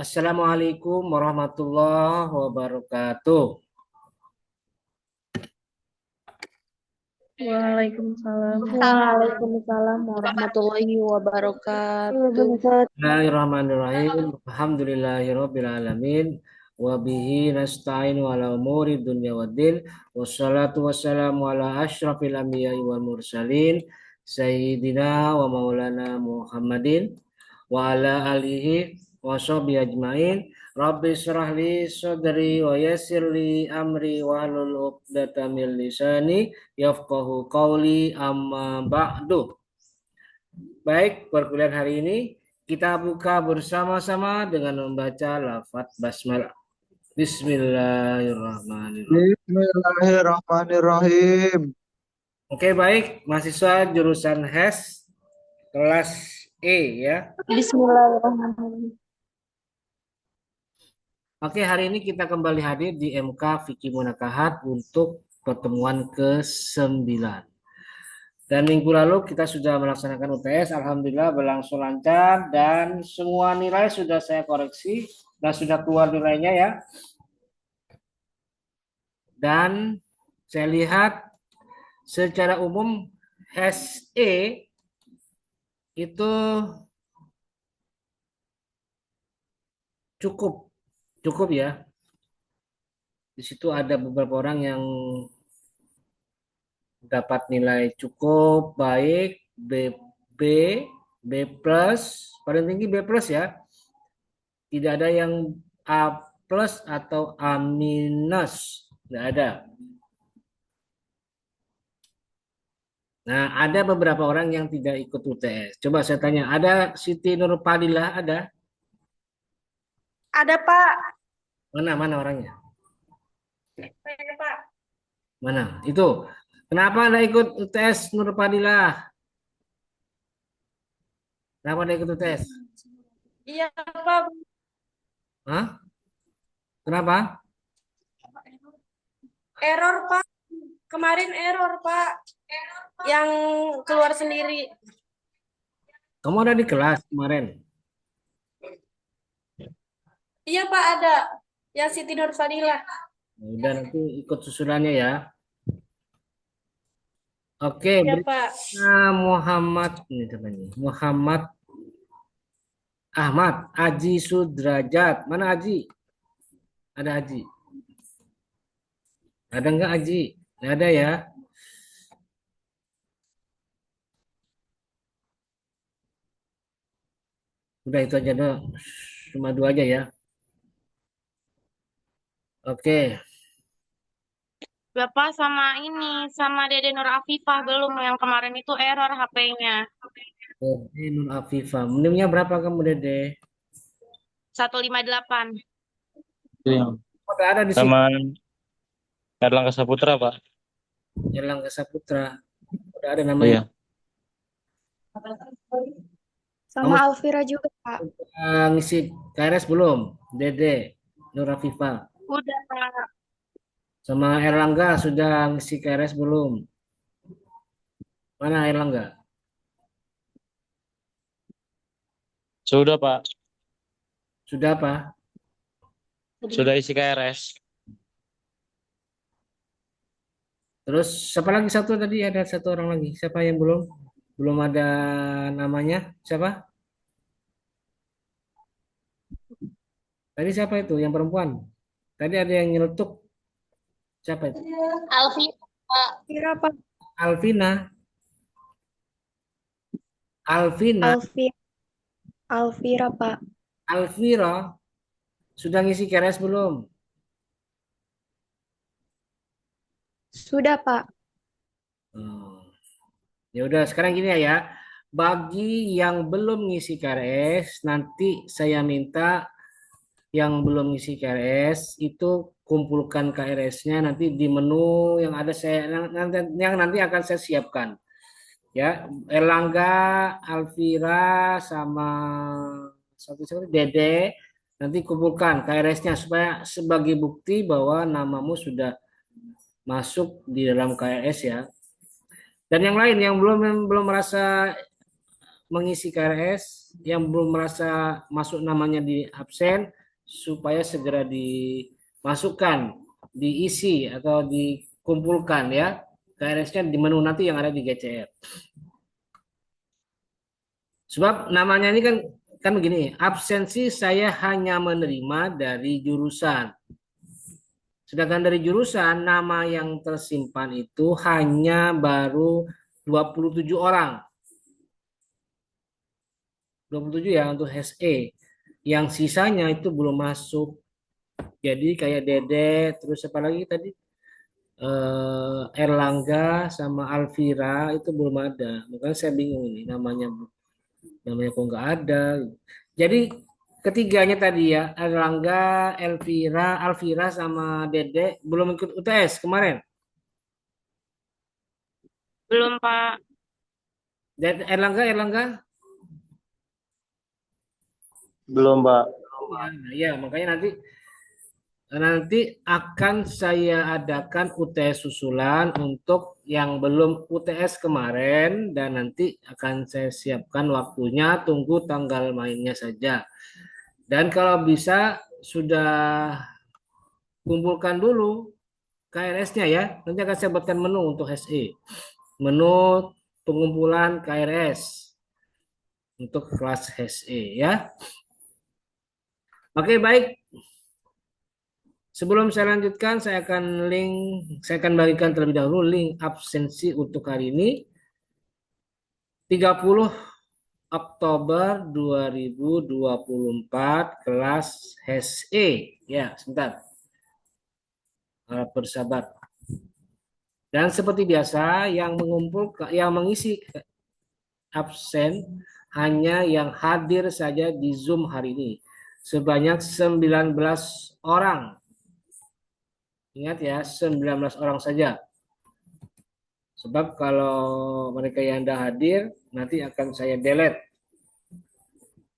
Assalamualaikum warahmatullahi wabarakatuh. Waalaikumsalam. Waalaikumsalam warahmatullahi wabarakatuh. Bismillahirrahmanirrahim. Alhamdulillahirabbil alamin. Wa bihi nasta'in ala umuri dunya waddin. Wassalatu wassalamu ala asyrafil anbiya'i wal mursalin. Sayyidina wa maulana Muhammadin wa ala alihi wa sahbihi ajmain. Rabbi syrah li sadri wa yassir li amri wa hlul 'uqdatam min lisani yafqahu qawli amma ba'du. Baik, perkuliahan hari ini kita buka bersama-sama dengan membaca lafaz basmalah. Bismillahirrahmanirrahim. Bismillahirrahmanirrahim. Oke, baik, mahasiswa jurusan HES kelas E ya. Bismillahirrahmanirrahim. Oke, hari ini kita kembali hadir di MK Fikih Munakahat untuk pertemuan ke-9. Dan minggu lalu kita sudah melaksanakan UTS, alhamdulillah berlangsung lancar dan semua nilai sudah saya koreksi dan sudah keluar nilainya ya. Dan saya lihat secara umum HSE itu cukup cukup ya. Di situ ada beberapa orang yang dapat nilai cukup baik, B, B plus, paling tinggi B plus ya. Tidak ada yang A plus atau A minus, tidak ada. Nah, ada beberapa orang yang tidak ikut UTS. Coba saya tanya, ada Siti Nurpadilah ada? Ada Pak. Mana orangnya? Ada Pak. Mana? Itu. Kenapa Anda ikut UTS Nurpadilah? Kenapa Anda ikut UTS? Iya Pak. Hah? Kenapa? Error Pak. Kemarin error Pak. Yang keluar sendiri. Kamu ada di kelas kemarin? Iya Pak ada. Yang Siti Nurfadilah. Udah nanti ikut susulannya ya. Oke, Iya Pak. berikutnya Muhammad ini namanya. Muhammad Ahmad Aji Sudrajat. Mana Aji? Ada Aji? Ada nggak Aji? Nggak ada ya. Udah itu aja dong. Cuma dua aja ya. Oke. Bapak sama ini, sama Dede Nur Afifah belum yang kemarin itu error HP-nya. Dede Nur Afifah. Minimnya berapa kamu Dede? 158. Itu yang Oh, nggak ada di sini. sama Erlangga Saputra, Pak. Erlangga Saputra. Udah ada namanya. Iya. Kamu Sama Alvira juga, Pak. ngisi KRS belum? Dede Nur Afifah. Udah, Pak. Sama Erlangga sudah ngisi KRS belum? Mana Erlangga? Sudah, Pak. Sudah apa? Sudah isi KRS. Terus siapa lagi satu tadi ada satu orang lagi. Siapa yang belum ada namanya? Siapa? Tadi siapa itu? Yang perempuan. Tadi ada yang nyeletuk. Siapa itu? Alfi, Pak. Alvira, Pak. Alvina. Alvina. Alvira, Pak. Alvira. Sudah ngisi KRS belum? Sudah, Pak. Hmm. Ya udah sekarang gini ya. Bagi yang belum ngisi KRS, nanti saya minta yang belum ngisi KRS itu kumpulkan KRS-nya nanti di menu yang ada yang nanti akan saya siapkan. Ya, Erlangga, Alvira sama satu Dede nanti kumpulkan KRS-nya supaya sebagai bukti bahwa namamu sudah masuk di dalam KRS ya. Dan yang lain yang belum merasa mengisi KRS yang belum merasa masuk namanya di absen supaya segera dimasukkan, diisi atau dikumpulkan ya. KRS-nya di menu nanti yang ada di GCR. Sebab namanya ini kan begini, absensi saya hanya menerima dari jurusan. Sedangkan dari jurusan nama yang tersimpan itu hanya baru 27 orang. 27 ya untuk HSE. Yang sisanya itu belum masuk. Jadi kayak Dede, terus apa lagi tadi? Erlangga sama Alvira itu belum ada. Makanya saya bingung ini namanya kok nggak ada. Jadi ketiganya tadi ya, Erlangga, Alvira sama Dede belum ikut UTS kemarin. Belum, Pak. Erlangga. Belum, Pak. Ya, makanya nanti akan saya adakan UTS susulan untuk yang belum UTS kemarin dan nanti akan saya siapkan waktunya, tunggu tanggal mainnya saja. Dan kalau bisa sudah kumpulkan dulu KRS-nya ya. Nanti akan saya buatkan menu untuk SE. Menu pengumpulan KRS untuk kelas SE ya. Oke, baik. Sebelum saya lanjutkan, saya akan bagikan terlebih dahulu link absensi untuk hari ini 30 Oktober 2024 kelas HSE. Ya, sebentar. Bersabar. Dan seperti biasa yang mengisi absen hanya yang hadir saja di Zoom hari ini. Sebanyak 19 orang. Ingat ya, 19 orang saja. Sebab kalau mereka yang tidak hadir, nanti akan saya delete.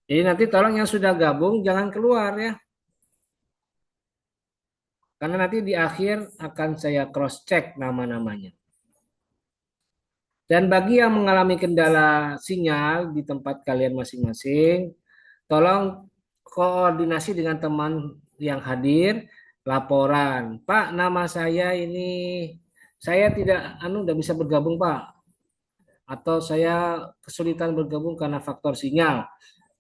Jadi nanti tolong yang sudah gabung jangan keluar ya. Karena nanti di akhir akan saya cross check nama-namanya. Dan bagi yang mengalami kendala sinyal di tempat kalian masing-masing, tolong koordinasi dengan teman yang hadir, laporan. Pak, nama saya ini, saya tidak bisa bergabung, Pak. Atau saya kesulitan bergabung karena faktor sinyal.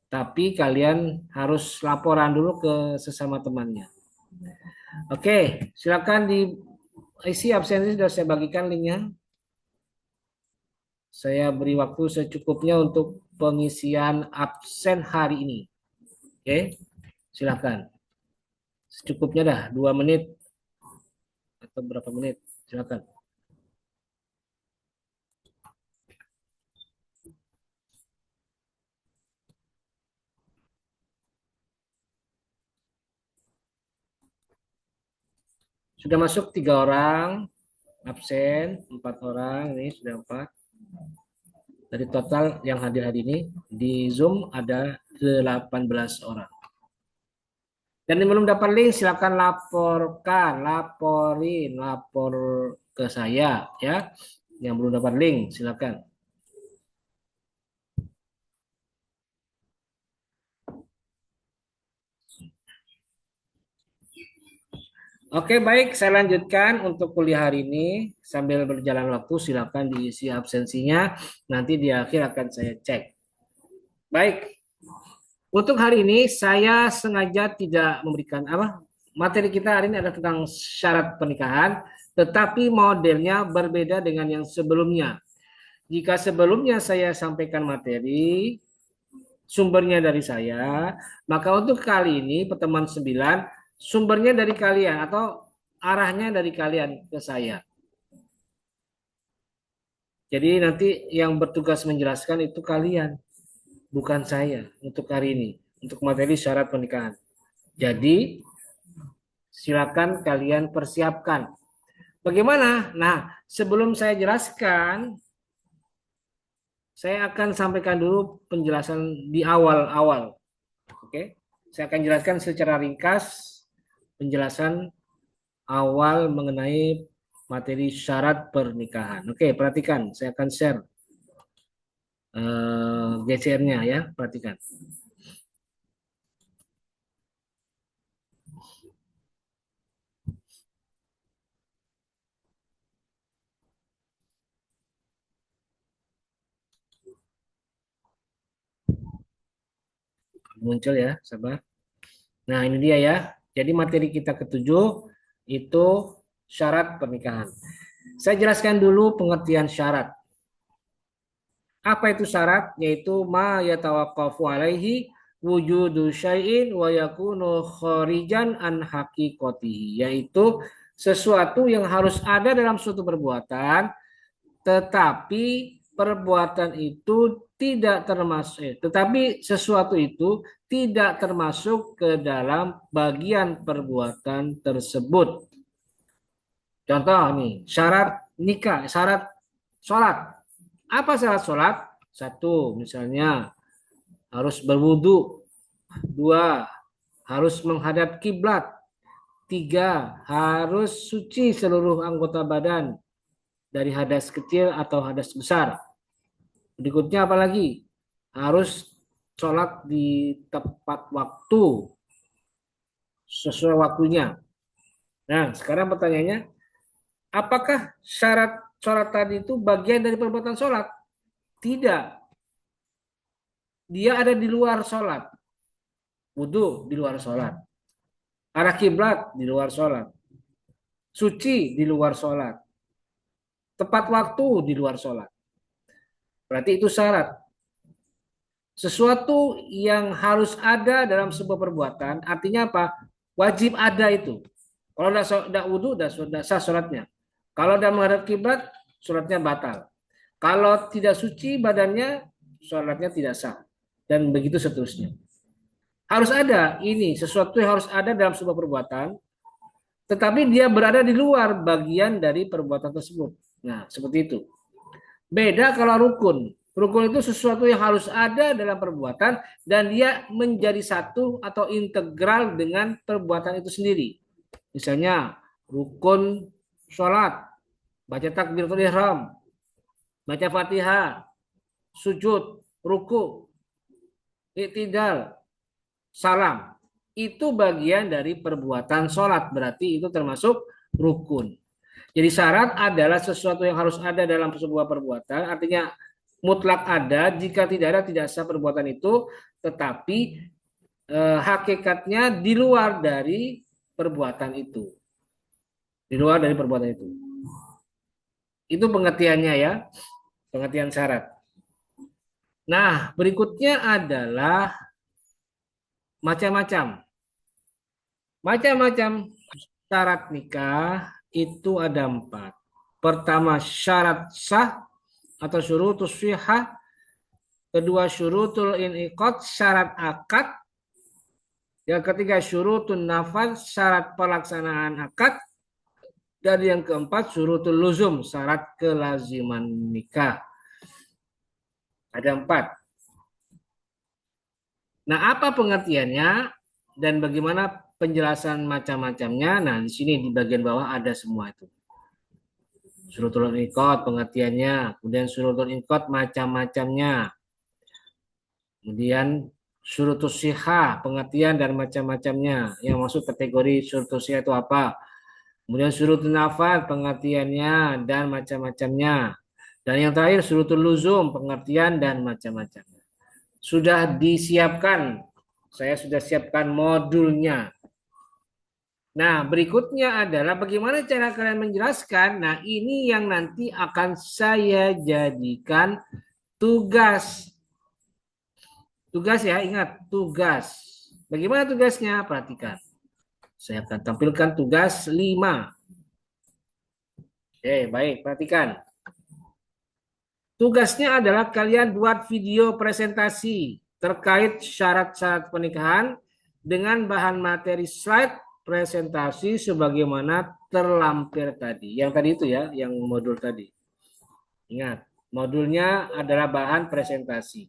Tapi kalian harus laporan dulu ke sesama temannya. Oke, silakan diisi absensi, sudah saya bagikan linknya. Saya beri waktu secukupnya untuk pengisian absen hari ini. Oke, silakan. Secukupnya dah, 2 menit atau berapa menit, silakan. Sudah masuk 3 orang, absen 4 orang, ini sudah 4. Dari total yang hadir hari ini, di Zoom ada 18 orang. Dan yang belum dapat link, silakan lapor ke saya ya. Yang belum dapat link, silakan. Oke, baik, saya lanjutkan untuk kuliah hari ini. Sambil berjalan waktu, silakan diisi absensinya. Nanti di akhir akan saya cek. Baik, untuk hari ini saya sengaja tidak memberikan materi kita hari ini adalah tentang syarat pernikahan, tetapi modelnya berbeda dengan yang sebelumnya. Jika sebelumnya saya sampaikan materi, sumbernya dari saya, maka untuk kali ini pertemuan 9, sumbernya dari kalian atau arahnya dari kalian ke saya. Jadi nanti yang bertugas menjelaskan itu kalian, bukan saya untuk hari ini, untuk materi syarat pernikahan. Jadi silakan kalian persiapkan. Bagaimana? Nah, sebelum saya jelaskan, saya akan sampaikan dulu penjelasan di awal-awal. Oke, saya akan jelaskan secara ringkas penjelasan awal mengenai materi syarat pernikahan. Oke, perhatikan, saya akan share gesernya ya, perhatikan. Muncul ya, sabar. Nah, ini dia ya. Jadi materi kita ketujuh itu syarat pernikahan. Saya jelaskan dulu pengertian syarat. Apa itu syarat? Yaitu ma yatawaqqafu alaihi wujudu syai'in wa yakunu kharijan an haqiqatihi, yaitu sesuatu yang harus ada dalam suatu perbuatan tetapi perbuatan itu tidak termasuk tetapi sesuatu itu tidak termasuk ke dalam bagian perbuatan tersebut. Contoh nih, syarat nikah, syarat sholat. Apa syarat sholat? Satu, misalnya harus berwudu. Dua, harus menghadap kiblat. Tiga, harus suci seluruh anggota badan dari hadas kecil atau hadas besar. Berikutnya apa lagi? Harus sholat di tepat waktu, sesuai waktunya. Nah, sekarang pertanyaannya, apakah syarat sholat tadi itu bagian dari perbuatan sholat? Tidak. Dia ada di luar sholat. Wudu di luar sholat. Arah kiblat di luar sholat. Suci di luar sholat. Tepat waktu di luar sholat. Berarti itu syarat. Sesuatu yang harus ada dalam sebuah perbuatan, artinya apa? Wajib ada itu. Kalau tidak wudu, sudah sah sholatnya. Kalau tidak menghadap kiblat, sholatnya batal. Kalau tidak suci badannya, sholatnya tidak sah. Dan begitu seterusnya. Harus ada ini, sesuatu yang harus ada dalam sebuah perbuatan, tetapi dia berada di luar bagian dari perbuatan tersebut. Nah, seperti itu. Beda kalau rukun. Rukun itu sesuatu yang harus ada dalam perbuatan dan dia menjadi satu atau integral dengan perbuatan itu sendiri. Misalnya, rukun sholat, baca takbiratul ihram, baca Fatihah, sujud, ruku, i'tidal, salam. Itu bagian dari perbuatan sholat. Berarti itu termasuk rukun. Jadi syarat adalah sesuatu yang harus ada dalam sebuah perbuatan. Artinya mutlak ada. Jika tidak ada, tidak sah perbuatan itu. Tetapi hakikatnya di luar dari perbuatan itu. Di luar dari perbuatan itu. Itu pengertiannya ya. Pengertian syarat. Nah, berikutnya adalah macam-macam. Macam-macam syarat nikah itu ada 4. Pertama, syarat sah atau syurutus sihah. Kedua, syurutul in'iqad, syarat akad. Yang ketiga, syurutun nafad, syarat pelaksanaan akad. Dan yang keempat, syurutul luzum, syarat kelaziman nikah. Ada 4. Nah, apa pengertiannya dan bagaimana penjelasan macam-macamnya? Nah, di sini di bagian bawah ada semua itu. Syurutul inqad pengertiannya, kemudian syurutul inqad macam-macamnya. Kemudian syurutus sihah pengertian dan macam-macamnya. Yang masuk kategori syurutus sihah itu apa? Kemudian syurutul nafad pengertiannya dan macam-macamnya. Dan yang terakhir syurutul luzum pengertian dan macam-macamnya. Sudah disiapkan. Saya sudah siapkan modulnya. Nah, berikutnya adalah bagaimana cara kalian menjelaskan. Nah, ini yang nanti akan saya jadikan tugas. Tugas ya, ingat, tugas. Bagaimana tugasnya? Perhatikan. Saya akan tampilkan tugas 5. Oke, baik, perhatikan. Tugasnya adalah kalian buat video presentasi terkait syarat-syarat pernikahan dengan bahan materi slide presentasi sebagaimana terlampir tadi. Yang tadi itu ya, yang modul tadi. Ingat, modulnya adalah bahan presentasi.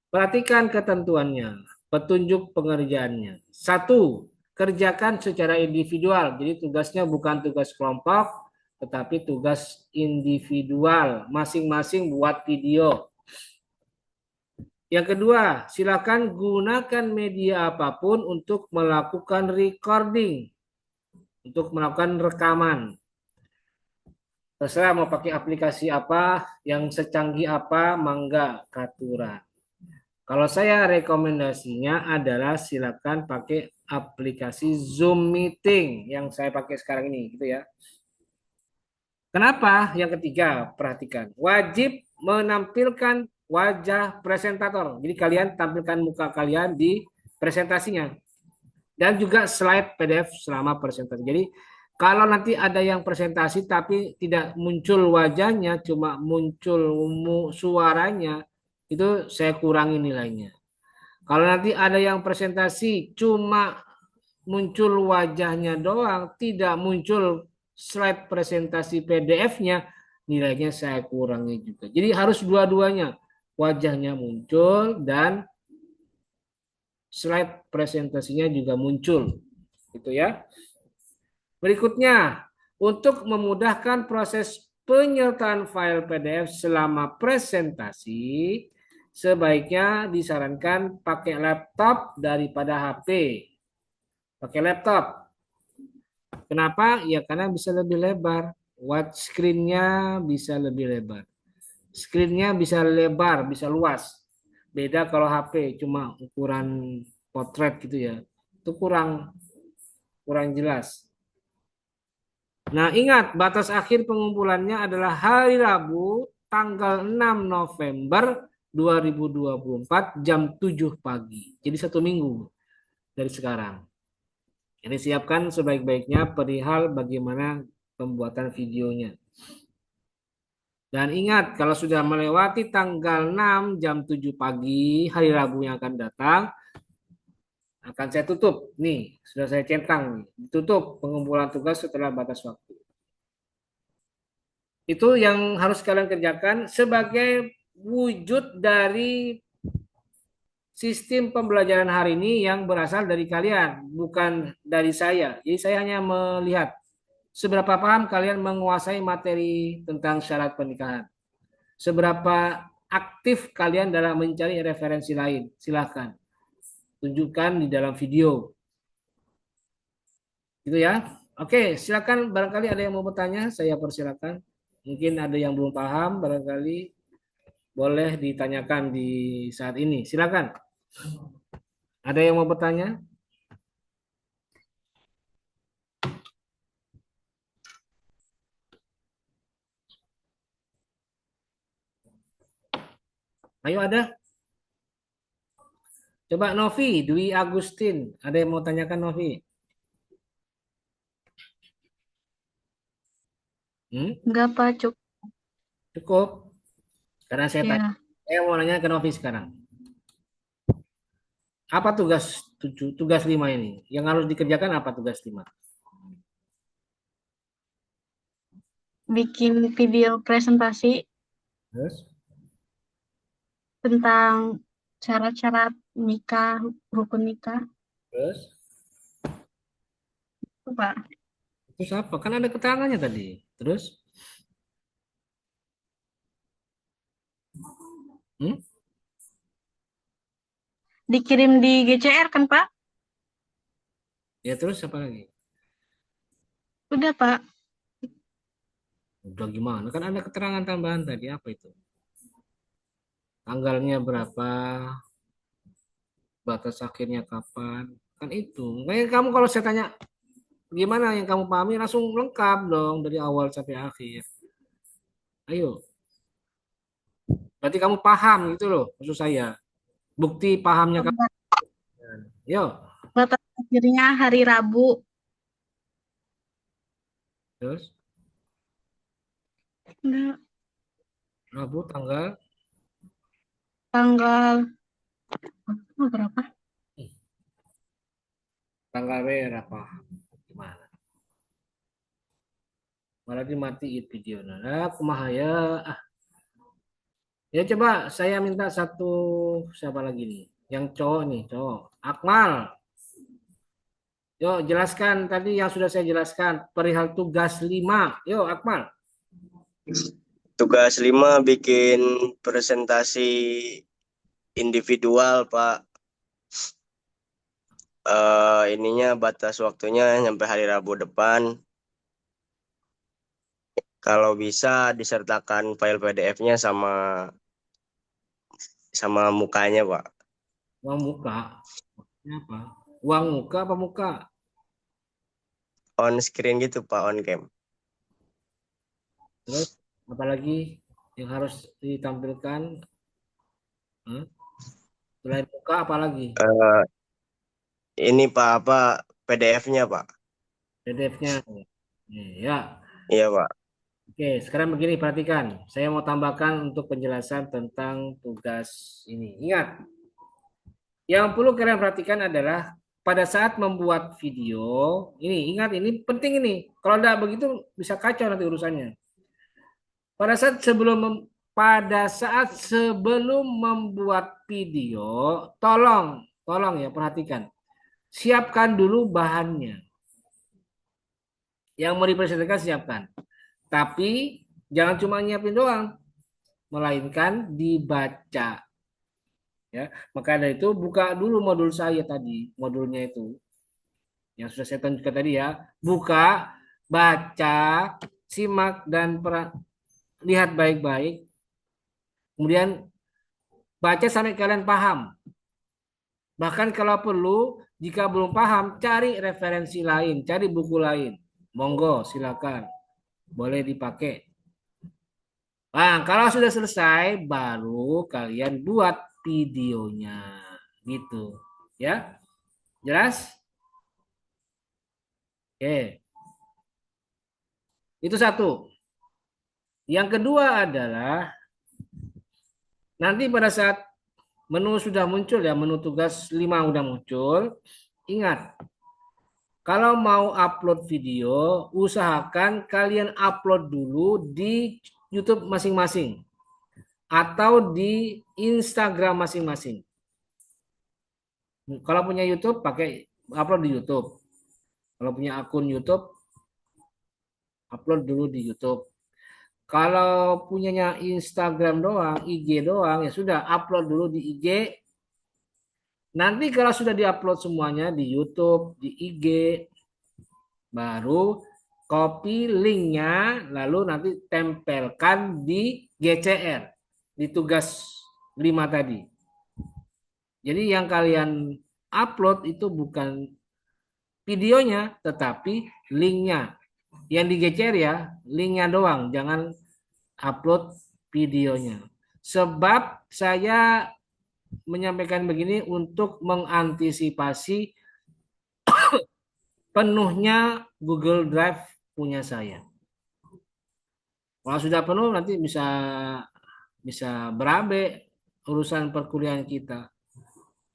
Perhatikan ketentuannya, petunjuk pengerjaannya. 1, kerjakan secara individual. Jadi tugasnya bukan tugas kelompok, tetapi tugas individual. Masing-masing buat video. Yang kedua, silakan gunakan media apapun untuk melakukan recording, untuk melakukan rekaman. Terserah mau pakai aplikasi apa, yang secanggih apa, mangga katuran. Kalau saya rekomendasinya adalah silakan pakai aplikasi Zoom Meeting yang saya pakai sekarang ini, gitu ya. Kenapa? Yang ketiga, perhatikan. Wajib menampilkan wajah presentator. Jadi kalian tampilkan muka kalian di presentasinya. Dan juga slide PDF selama presentasi. Jadi kalau nanti ada yang presentasi tapi tidak muncul wajahnya, cuma muncul suaranya, itu saya kurangi nilainya. Kalau nanti ada yang presentasi cuma muncul wajahnya doang, tidak muncul slide presentasi PDF-nya, nilainya saya kurangi juga. Jadi harus dua-duanya, wajahnya muncul dan slide presentasinya juga muncul. Gitu ya. Berikutnya, untuk memudahkan proses penyertaan file PDF selama presentasi, sebaiknya disarankan pakai laptop daripada HP. Pakai laptop. Kenapa? Ya karena bisa lebih lebar. Watch screen-nya bisa lebih lebar. Screen-nya bisa lebar, bisa luas. Beda kalau HP cuma ukuran potret gitu ya. Itu kurang jelas. Nah, ingat batas akhir pengumpulannya adalah hari Rabu tanggal 6 November 2024 jam 7 pagi. Jadi 1 minggu dari sekarang. Jadi siapkan sebaik-baiknya perihal bagaimana pembuatan videonya. Dan ingat, kalau sudah melewati tanggal 6 jam 7 pagi, hari Rabu yang akan datang, akan saya tutup. Nih, sudah saya centang. Tutup pengumpulan tugas setelah batas waktu. Itu yang harus kalian kerjakan sebagai wujud dari sistem pembelajaran hari ini yang berasal dari kalian, bukan dari saya. Jadi saya hanya melihat seberapa paham kalian menguasai materi tentang syarat pernikahan. Seberapa aktif kalian dalam mencari referensi lain. Silahkan. Tunjukkan di dalam video. Gitu ya. Oke, silakan barangkali ada yang mau bertanya, saya persilakan. Mungkin ada yang belum paham, barangkali boleh ditanyakan di saat ini. Silakan. Ada yang mau bertanya? Ayo ada. Coba Novi, Dwi Agustin. Ada yang mau tanyakan Novi? Enggak, Pak. Cukup. Cukup. Karena saya tanya. Ya. Saya mau nanya ke Novi sekarang. Apa tugas 5 ini? Yang harus dikerjakan apa tugas 5? Bikin video presentasi Terus? tentang syarat-syarat nikah, rukun nikah. Terus? Itu, Pak. Terus apa? Kan ada keterangannya tadi. Terus? Hmm? Dikirim di GCR kan, Pak? Ya terus apa lagi? Udah, Pak. Udah gimana? Kan ada keterangan tambahan tadi. Apa itu? Tanggalnya berapa? Batas akhirnya kapan? Kan itu. Makanya kamu kalau saya tanya gimana yang kamu pahami langsung lengkap dong dari awal sampai akhir. Ayo. Berarti kamu paham gitu loh maksud saya. Bukti pahamnya kamu. Yo. Batas akhirnya hari Rabu. Terus Udah. Rabu tanggal Tanggal berapa? berapa? Gimana? Malah dimatiin video. Nah, kumaha ya. Ya coba saya minta satu siapa lagi nih? Yang cowok nih, cowok. Akmal. Yuk jelaskan tadi yang sudah saya jelaskan perihal tugas 5. Yuk Akmal. Tugas 5 bikin presentasi individual, Pak. Ininya batas waktunya sampai hari Rabu depan. Kalau bisa disertakan file PDF-nya sama mukanya, Pak. Uang muka. Ini apa? Uang muka apa muka? On screen gitu, Pak, on cam. Terus apalagi yang harus ditampilkan? Selain muka apalagi? Eh, ini Pak, apa PDF-nya, Pak? PDF-nya. Ya. Iya, Pak. Oke, sekarang begini, perhatikan. Saya mau tambahkan untuk penjelasan tentang tugas ini. Ingat, yang perlu kalian perhatikan adalah pada saat membuat video, ini ingat, ini penting ini. Kalau tidak begitu bisa kacau nanti urusannya. Pada saat sebelum membuat video, tolong ya perhatikan. Siapkan dulu bahannya. Yang mau dipresentasikan siapkan. Tapi jangan cuma nyiapin doang, melainkan dibaca. Ya, maka dari itu buka dulu modul saya tadi, modulnya itu yang sudah saya tunjukkan tadi ya. Buka, baca, simak dan lihat baik-baik. Kemudian baca sampai kalian paham. Bahkan kalau perlu, jika belum paham, cari referensi lain, cari buku lain. Monggo, silakan. Boleh dipakai. Nah, kalau sudah selesai, baru kalian buat videonya. Gitu. Ya? Jelas? Oke. Itu satu. Yang kedua adalah, nanti pada saat menu sudah muncul ya, menu tugas 5 udah muncul, ingat, kalau mau upload video, usahakan kalian upload dulu di YouTube masing-masing atau di Instagram masing-masing. Kalau punya YouTube, pakai upload di YouTube. Kalau punya akun YouTube, upload dulu di YouTube. Kalau punyanya Instagram doang, IG doang, ya sudah upload dulu di IG. Nanti kalau sudah diupload semuanya di YouTube, di IG, baru copy linknya, lalu nanti tempelkan di GCR, di tugas 5 tadi. Jadi yang kalian upload itu bukan videonya, tetapi linknya. Yang di GCR ya, linknya doang, jangan upload videonya. Sebab saya menyampaikan begini untuk mengantisipasi penuhnya Google Drive punya saya. Kalau sudah penuh nanti bisa berabe urusan perkuliahan kita.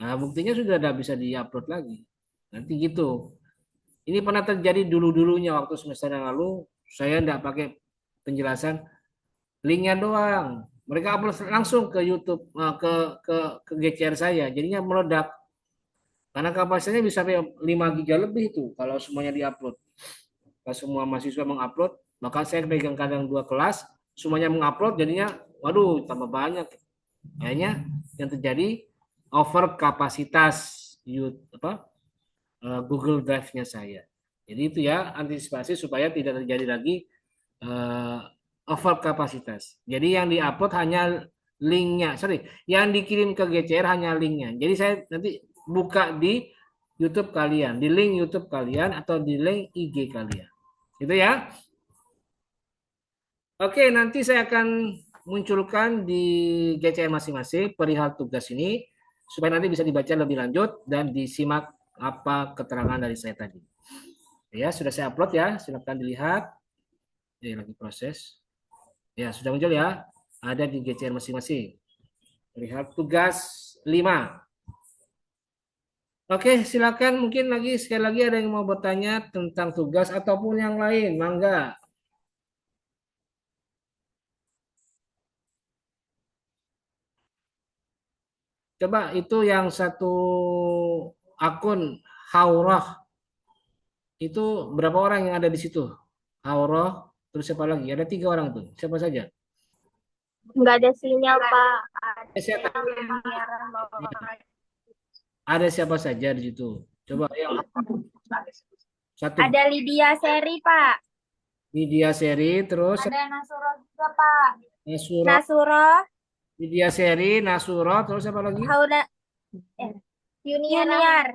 Nah, buktinya sudah tidak bisa diupload lagi. Nanti gitu. Ini pernah terjadi dulu-dulunya waktu semester yang lalu, saya tidak pakai penjelasan, linknya doang. Mereka upload langsung ke YouTube, ke GCR saya. Jadinya meledak. Karena kapasitasnya bisa sampai 5 giga lebih itu kalau semuanya diupload. Kalau semua mahasiswa mengupload, maka saya pegang kadang 2 kelas, semuanya mengupload, jadinya, waduh, tambah banyak. Akhirnya yang terjadi over kapasitas Google Drive-nya saya. Jadi itu ya antisipasi supaya tidak terjadi lagi over kapasitas. Jadi yang diupload hanya linknya, yang dikirim ke GCR hanya linknya. Jadi saya nanti buka di YouTube kalian, di link YouTube kalian atau di link IG kalian. Gitu ya. Oke, nanti saya akan munculkan di GCR masing-masing perihal tugas ini supaya nanti bisa dibaca lebih lanjut dan disimak apa keterangan dari saya tadi. Ya, sudah saya upload ya, silakan dilihat. Ya, lagi proses. Ya, sudah muncul ya. Ada di GCR masing-masing. Perihal tugas 5. Oke, silakan mungkin sekali lagi ada yang mau bertanya tentang tugas ataupun yang lain, mangga. Coba itu yang satu akun Haurah itu berapa orang yang ada di situ? Haurah, terus siapa lagi? Ada 3 orang tuh. Siapa saja? Nggak ada sinyal, Pak. Siapa? Penyiaran bawah. Ada siapa saja di situ? Coba yang satu. Ada Lydia Seri, Pak. Lydia Seri, terus Ada Nasuro juga, Pak. Nasuro, Nasuro, Lydia Seri, Nasuro, terus apa lagi? Haula, Junior.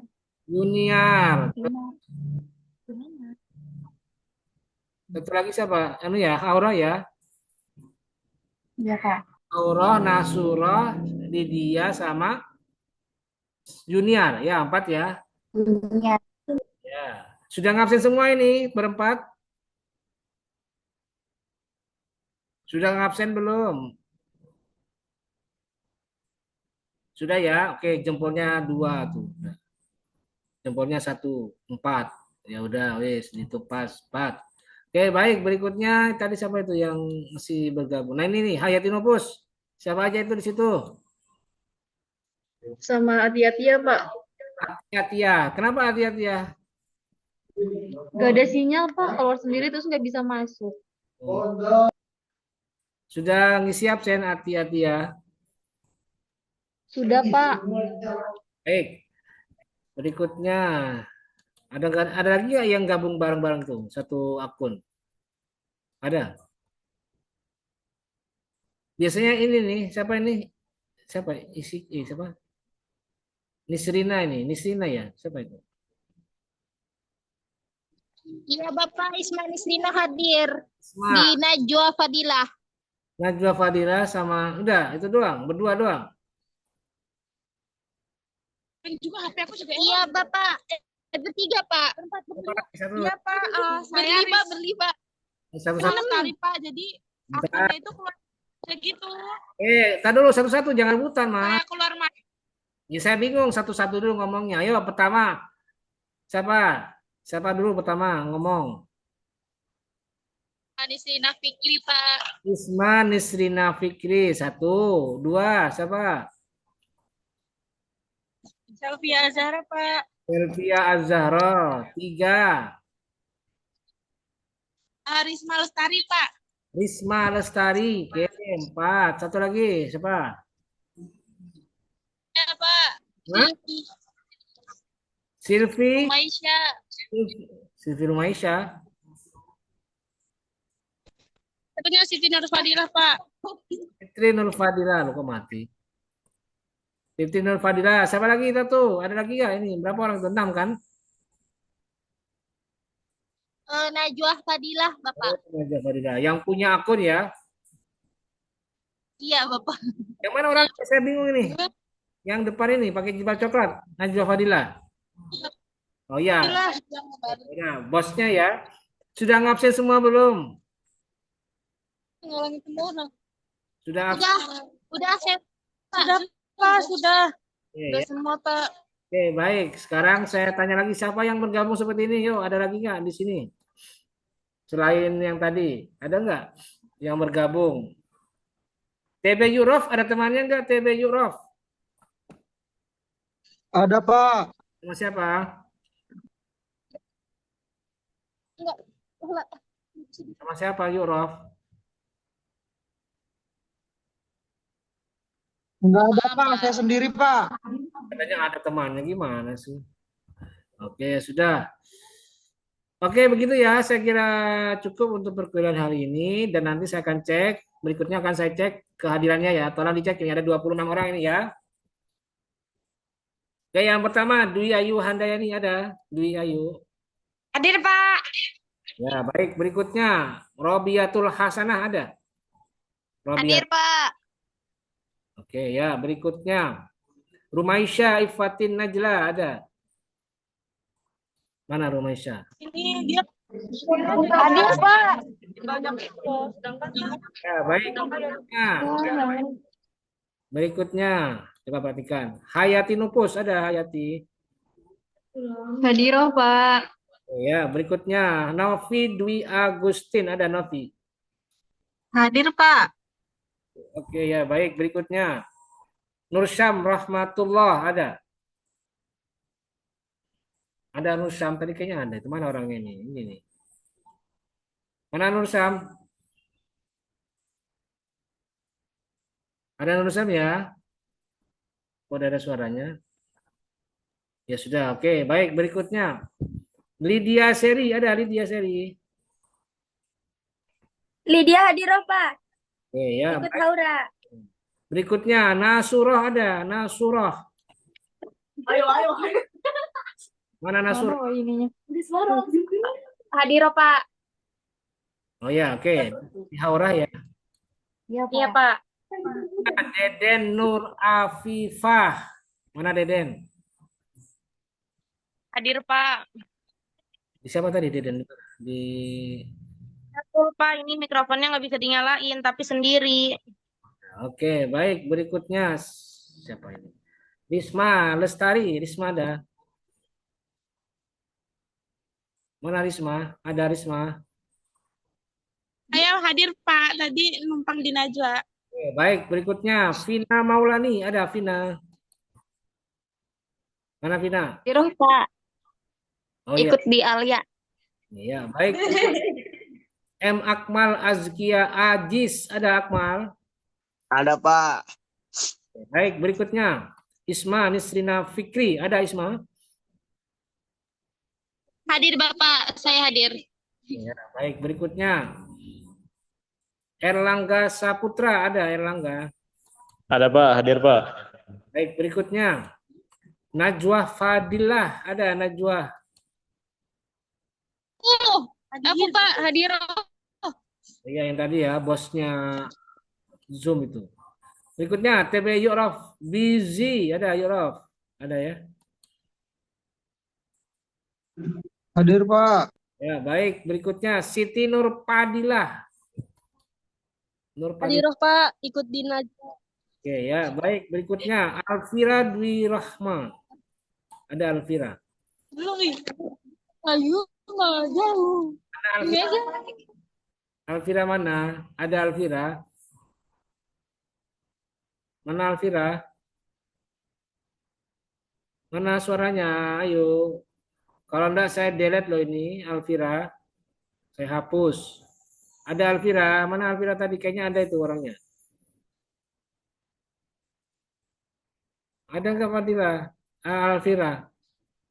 Junior. Satu lagi siapa? Anu ya, Aura ya. Iya, Kak. Aura, Nasuro, Lydia sama Junior. Ya, 4 ya. Junior. Ya. Sudah ngabsen semua ini berempat? Sudah ngabsen belum? Sudah ya. Oke, jempolnya 2 tuh. Jempolnya 1, 4. Ya udah, wes itu pas 4. Oke, baik. Berikutnya tadi siapa itu yang masih bergabung? Nah, ini nih Hayatinopus. Siapa aja itu di situ? Sama Atia-Tia, Pak. Atia. Kenapa Atia? Gak ada sinyal, Pak. Keluar sendiri terus nggak bisa masuk. Sudah ngisi absen Atia. Sudah, Pak. Baik. Berikutnya ada lagi nggak yang gabung bareng-bareng tuh satu akun? Ada. Biasanya ini nih, siapa ini? Siapa? Siapa? Nisrina ya. Siapa itu? Iya, Bapak Isma Nisrina hadir Isma, di Najwa Fadilah. Najwa Fadila sama udah itu doang, berdua doang. Juga HP aku juga. Iya, Bapak. Bertiga, Pak. Satu, Iya, Pak. Saya beli, Pak. satu. Sekali, Pak. Jadi Bentar. akunnya itu keluar kayak gitu. Tar dulu satu-satu jangan rebutan, Mas. Saya keluar masuk. Ya, saya bingung satu-satu dulu ngomongnya. Ayo pertama. Siapa? Siapa dulu pertama ngomong? Nisrina Fikri, Pak. Isma Nisrina Fikri. 1, 2. Siapa? Selvia Zahra, Pak. Elvia Azhara. 3. Risma Lestari, Pak. Risma Lestari. Oke, 4. Satu lagi. Siapa? Ya, Pak. Hah? Silvi. Maisha. Silvi Rumaisya. Satunya Siti Nurfadilah, Pak. Fitri Nur Fadila. Lu kok mati? Fitri Nur Fadila. Siapa lagi kita tuh? Ada lagi nggak ini? Berapa orang tuh? 6 kan? Najwa Fadilah, Bapak. Najwa Fadila. Yang punya akun ya. Iya, Bapak. Yang mana orang? Saya bingung ini. Yang depan ini pakai jilbab coklat. Najwa Fadila. Oh iya. Ya, bosnya ya. Sudah ngabsen semua belum? Sudah ngabsen? Udah, saya. Sudah, Pak. Sudah. Oke, Udah ya. semua, Pak. Oke, baik. Sekarang saya tanya lagi siapa yang bergabung seperti ini? Yuk, ada lagi nggak di sini? Selain yang tadi, ada nggak yang bergabung? TB Yurof, ada temannya nggak TB Yurof? Ada, Pak. Sama siapa? Sama siapa Yurof? Enggak ada, Pak. Saya sendiri, Pak. Katanya ada temannya, gimana sih? Oke, sudah. Oke, begitu ya. Saya kira cukup untuk perkuliahan hari ini. Dan nanti saya akan cek. Berikutnya akan saya cek kehadirannya ya. Tolong dicek. Ini ada 26 orang ini ya. Oke, yang pertama Dwi Ayu Handayani ada. Dwi Ayu. Hadir, Pak. Ya, baik. Berikutnya Robiatul Hasanah ada. Hadir, Pak. Oke, ya. Berikutnya Rumaisya Ifatin Najla ada. Mana Rumaisya? Ini dia Hadir, Pak. banyak loh. Sedangkan Ya, baik. Berikutnya, coba perhatikan. Hayati Nupus ada Hayati. Hadiroh, Pak. Ya, berikutnya Novi Dwi Agustin ada Novi. Hadir, Pak. Oke ya, baik. Berikutnya Nursyam Rahmatullah ada. Ada Nursyam tadi kayaknya ada. Itu mana orangnya ini? Ini nih. Mana Nursyam? Ada yang nulisan ya? Oh, ada suaranya. Ya sudah, oke. Baik, berikutnya. Lydia Seri, ada Lydia Seri. Lydia Hadiro, Pak. Oke, ya. Ikut Baik. Haura. Berikutnya, Nasuroh ada. Nasuroh. Ayo. Mana Nasuroh? Mana ininya? Hadiro, Pak. Oh ya, oke. Di Haurah ya. Iya, Iya, Pak. Pak. Deden Nur Afifah. Mana Deden? Hadir, Pak. Di siapa tadi Deden? Di Betul, Pak. Ini mikrofonnya nggak bisa dinyalain, tapi sendiri. Oke, baik. Berikutnya siapa ini? Risma Lestari. Risma ada. Mana Risma? Ada Risma. Saya hadir Pak, tadi numpang di Najwa. Oke, baik. Berikutnya Vina Maulani. Ada Vina. Mana Vina? Hadir, Pak. Oh iya. Ikut di Alia. Iya, baik. M. Akmal Azkia Ajis. Ada Akmal. Ada Pak. Baik, berikutnya Isma Nisrina Fikri. Ada Isma? Hadir Bapak, saya hadir. Ya, baik, berikutnya Erlangga Saputra. Ada Erlangga. Ada Pak, hadir Pak. Baik, berikutnya Najwa Fadilah. Ada Najwa. Aku Pak, hadir. Iya, yang tadi ya, bosnya Zoom itu. Berikutnya TB Yurof Busy. Ada Yurof. Ada ya. Hadir Pak. Ya, baik. Berikutnya Siti Nur Padilah. Nur Padilah. Hadiro, Pak. Ikut di Najwa. Oke ya, baik. Berikutnya Alfira Dwi Rahma. Ada Alfira. Belum nih. Ayo, nggak jauh. Mana Alfira? Alfira mana? Ada Alfira? Mana Alfira? Mana suaranya? Ayo. Kalau enggak saya delete loh ini Alfira. Saya hapus. Ada Alfira? Mana Alfira tadi? Kayaknya ada itu orangnya. Ada nggak Fadila? Alfira.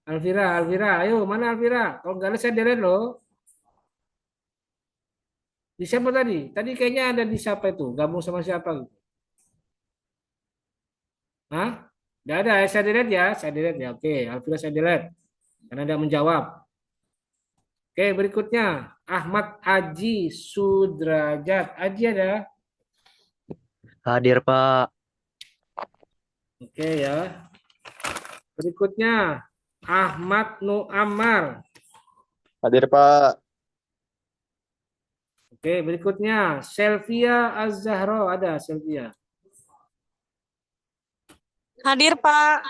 Alfira. Ayo, mana Alfira? Kalau nggak ada saya delete loh. Di siapa tadi? Tadi kayaknya ada di siapa itu? Gabung sama siapa gitu? Hah? Nggak ada, saya delete ya. Saya delete ya. Oke, Alfira saya delete. Karena tidak menjawab. Oke, berikutnya. Ahmad Aji Sudrajat. Aji ada? Hadir Pak. Oke ya. Berikutnya. Ahmad Nuammar. Hadir Pak. Oke, berikutnya Selvia Az-Zahro. Ada Selvia. Hadir Pak.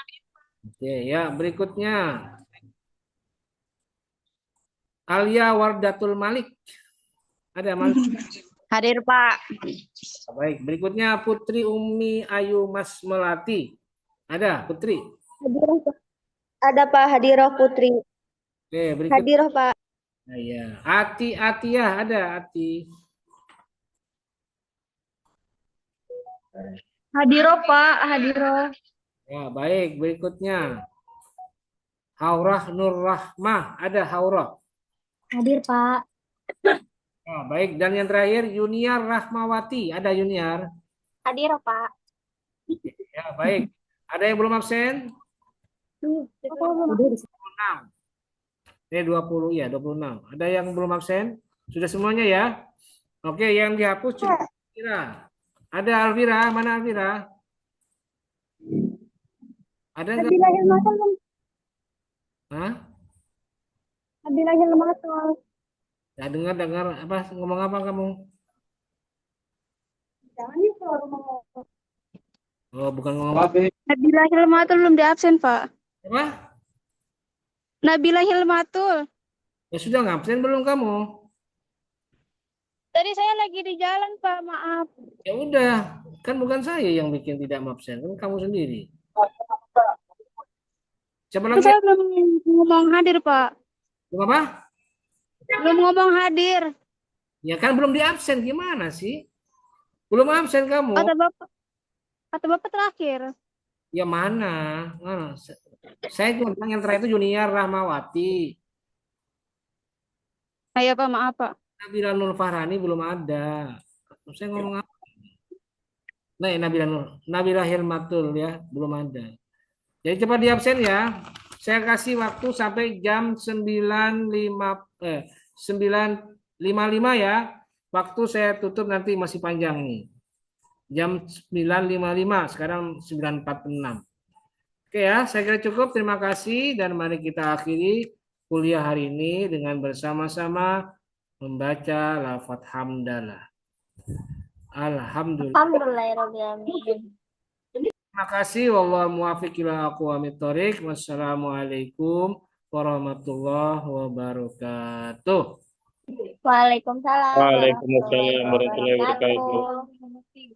Oke, ya, berikutnya Alia Wardatul Malik. Ada Malik. Hadir, Pak. Baik, berikutnya Putri Umi Ayu Mas Melati. Ada Putri. Ada Pak Hadiro Putri. Oke, berikutnya. Hadiro, Pak. Nah, ya. Ati Atiyah ada Ati. Hadiro, Pak. Hadiro. Ya, baik, berikutnya Haurah Nur Rahmah, ada Haurah. Hadir, Pak. Nah, baik, dan yang terakhir Yuniar Rahmawati, ada Yuniar. Hadiro, Pak. Ya, baik. Ada yang belum absen? 26. Ini 20 ya, 26. Ada yang belum absen? Sudah semuanya ya? Oke, yang dihapus cuma Alvira. Ada Alvira, mana Alvira? Ada enggak? Nabila Hilmatul. Hah? Nabila Hilmatul. Ya, dengar apa ngomong apa kamu? Jangan nih selalu ngomong. Oh, bukan ngomong apa? Nabila Hilmatul belum di absen, Pak. Apa? Nabila Hilmatul. Ya sudah ngabsen belum kamu? Tadi saya lagi di jalan, Pak. Maaf. Ya udah, kan bukan saya yang bikin tidak absen, kan kamu sendiri. Siapa lagi? Saya belum ngomong hadir, Pak. Belum apa? Belum ngomong hadir. Ya kan belum di absen, gimana sih? Belum absen kamu. Kata Bapak. Kata Bapak terakhir. Ya mana? Mana? Saya cuma bilang yang terakhir itu Junior Rahmawati. Ayo Pak, maaf Pak. Nabila Nur Fahrani belum ada. Saya ngomong apa? Nah, Nabila Hilmatul ya, belum ada. Jadi cepat di absen ya. Saya kasih waktu sampai jam 9.55 ya. Waktu saya tutup nanti masih panjang nih. Jam 9.55, sekarang 9.46. Oke ya, saya kira cukup. Terima kasih dan mari kita akhiri kuliah hari ini dengan bersama-sama membaca lafaz hamdalah. Alhamdulillah. Alhamdulillahirrahmanirrahim. Terima kasih. Wallahu muwaffiq ila aqwamit thoriq. Wassalamualaikum warahmatullahi wabarakatuh. Waalaikumsalam Waalaikumsalam warahmatullahi warahmatullahi wabarakatuh. wabarakatuh.